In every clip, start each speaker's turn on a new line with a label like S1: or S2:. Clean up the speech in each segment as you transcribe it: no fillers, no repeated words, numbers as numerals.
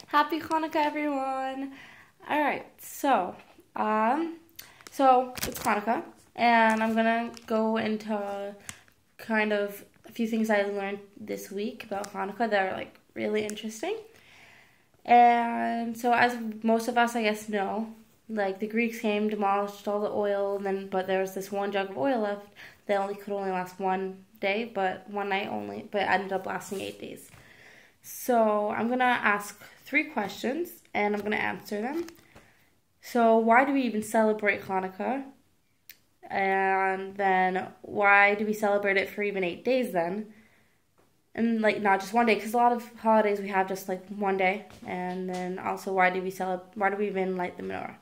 S1: Happy Chanukah, everyone! Alright, so it's Chanukah, and I'm gonna go into kind of a few things I learned this week about Chanukah that are like really interesting. And so, as most of us, I guess, know, like the Greeks came, demolished all the oil, and then but there was this one jug of oil left that could only last one day, but one night only, but it ended up lasting 8 days. So I'm gonna ask 3 questions, and I'm gonna answer them. So why do we even celebrate Hanukkah? And then why do we celebrate it for even 8 days then? And like not just one day, because a lot of holidays we have just like one day. And then also why do we even light the menorah?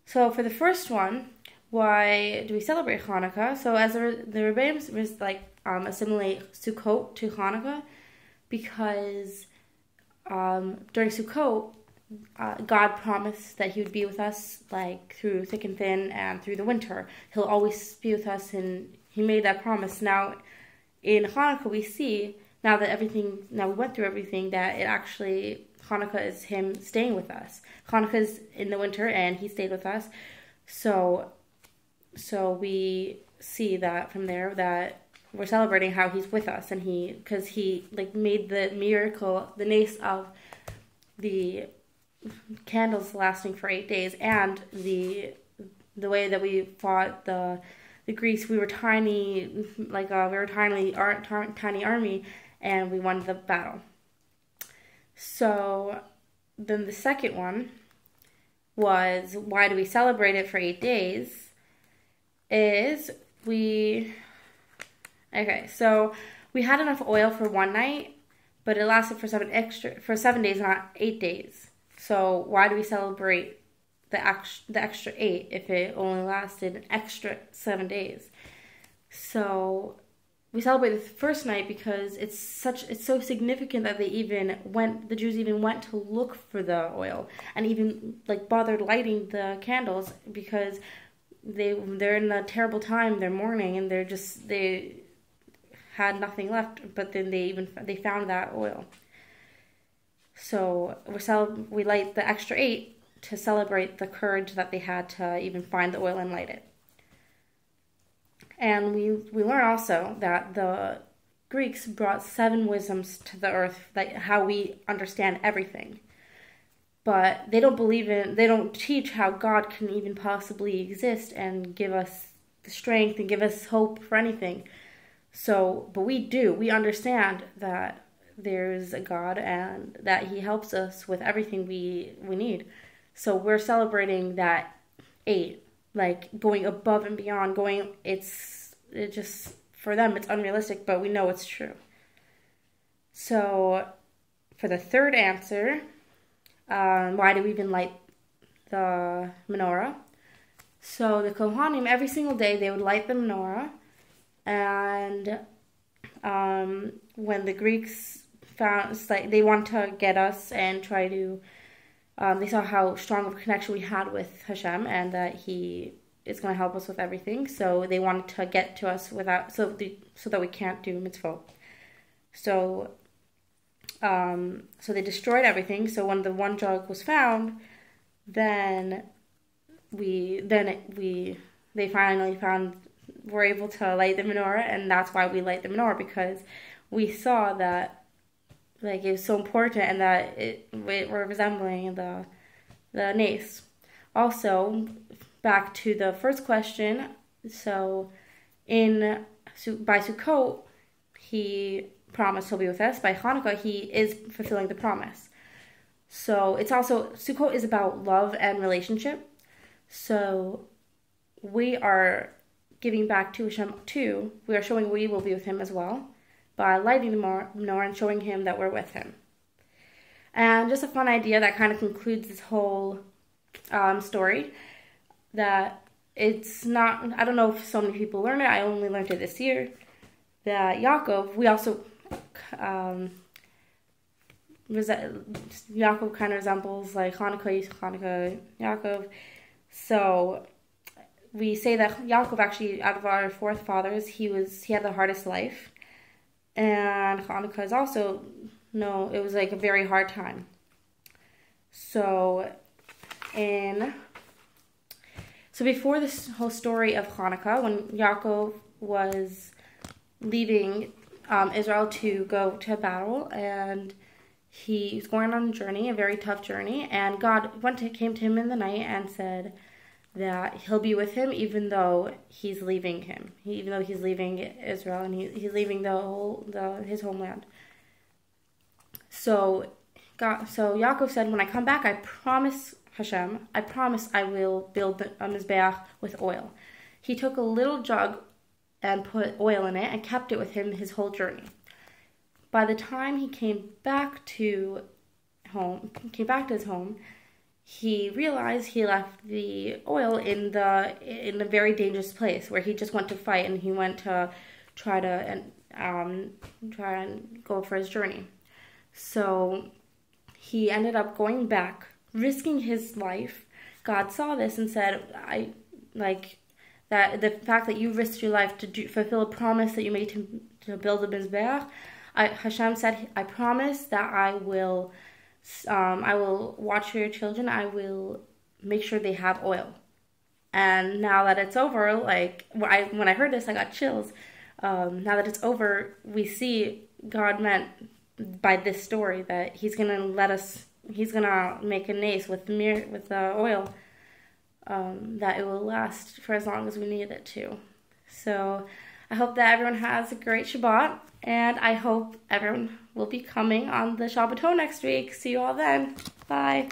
S1: So for the first one, why do we celebrate Hanukkah? So as the Rebbeim was like assimilate Sukkot to Hanukkah, because during Sukkot, God promised that He would be with us like through thick and thin and through the winter. He'll always be with us, and He made that promise. Now, in Hanukkah, we see now we went through everything, that it actually Hanukkah is Him staying with us. Hanukkah is in the winter, and He stayed with us. So we see that from there that we're celebrating how He's with us, and because He like made the miracle, the nace of the candles lasting for 8 days, and the way that we fought the Greeks. We were tiny, tiny army, and we won the battle. So then the second one was, why do we celebrate it for 8 days? So we had enough oil for one night, but it lasted for 7 days, not 8 days. So why do we celebrate the extra 8 if it only lasted an extra 7 days? So we celebrate the first night because it's so significant that the Jews even went to look for the oil, and even like bothered lighting the candles, because they're in a terrible time, they're mourning, and they had nothing left, but then they found that oil. So we light the extra 8 to celebrate the courage that they had to even find the oil and light it. And we learn also that the Greeks brought 7 wisdoms to the earth, like how we understand everything. But they don't teach how God can even possibly exist and give us the strength and give us hope for anything. But we do. We understand that there's a God and that He helps us with everything we need. So we're celebrating that 8, like going above and beyond, for them it's unrealistic, but we know it's true. So for the third answer, why do we even light the menorah? So the Kohanim, every single day, they would light the menorah, and when the Greeks they wanted to get us and try to, they saw how strong of a connection we had with Hashem, and that He is going to help us with everything. So they wanted to get to us so that we can't do mitzvot. So they destroyed everything. So when the one jug was found, they finally were able to light the menorah, and that's why we light the menorah, because we saw that like it was so important, and that we're resembling the nace. Also, back to the first question. So by Sukkot, He promised He'll be with us. By Hanukkah, He is fulfilling the promise. So it's also, Sukkot is about love and relationship. So we are giving back to Hashem too. We are showing we will be with Him as well, by lighting the menorah and showing Him that we're with Him. And just a fun idea that kind of concludes this whole story, that it's not, I don't know if so many people learn it, I only learned it this year, that Yaakov, we also, Yaakov kind of resembles like Chanukah, Yaakov. So we say that Yaakov, actually, out of our forefathers, he had the hardest life. And Chanukah is also, it was like a very hard time. So before this whole story of Chanukah, when Yaakov was leaving Israel to go to battle, and he was going on a journey, a very tough journey, and God came to him in the night and said that he'll be with him even though he's leaving him, even though he's leaving Israel, and he's leaving his homeland. So Yaakov said, when I come back, I promise Hashem, I will build a mizbeach with oil. He took a little jug and put oil in it and kept it with him his whole journey. By the time he came back to his home, he realized he left the oil in a very dangerous place where he just went to fight, and he went to try and go for his journey. So he ended up going back, risking his life. God saw this and said, that the fact that you risked your life to fulfill a promise that you made to build a mizbeach, Hashem said, I promise that I will watch for your children. I will make sure they have oil. And now that it's over, when I heard this, I got chills. Now that it's over, we see God meant by this story that He's gonna make a nace with the oil, that it will last for as long as we need it to. So I hope that everyone has a great Shabbat, and I hope everyone will be coming on the Shabbaton next week. See you all then. Bye.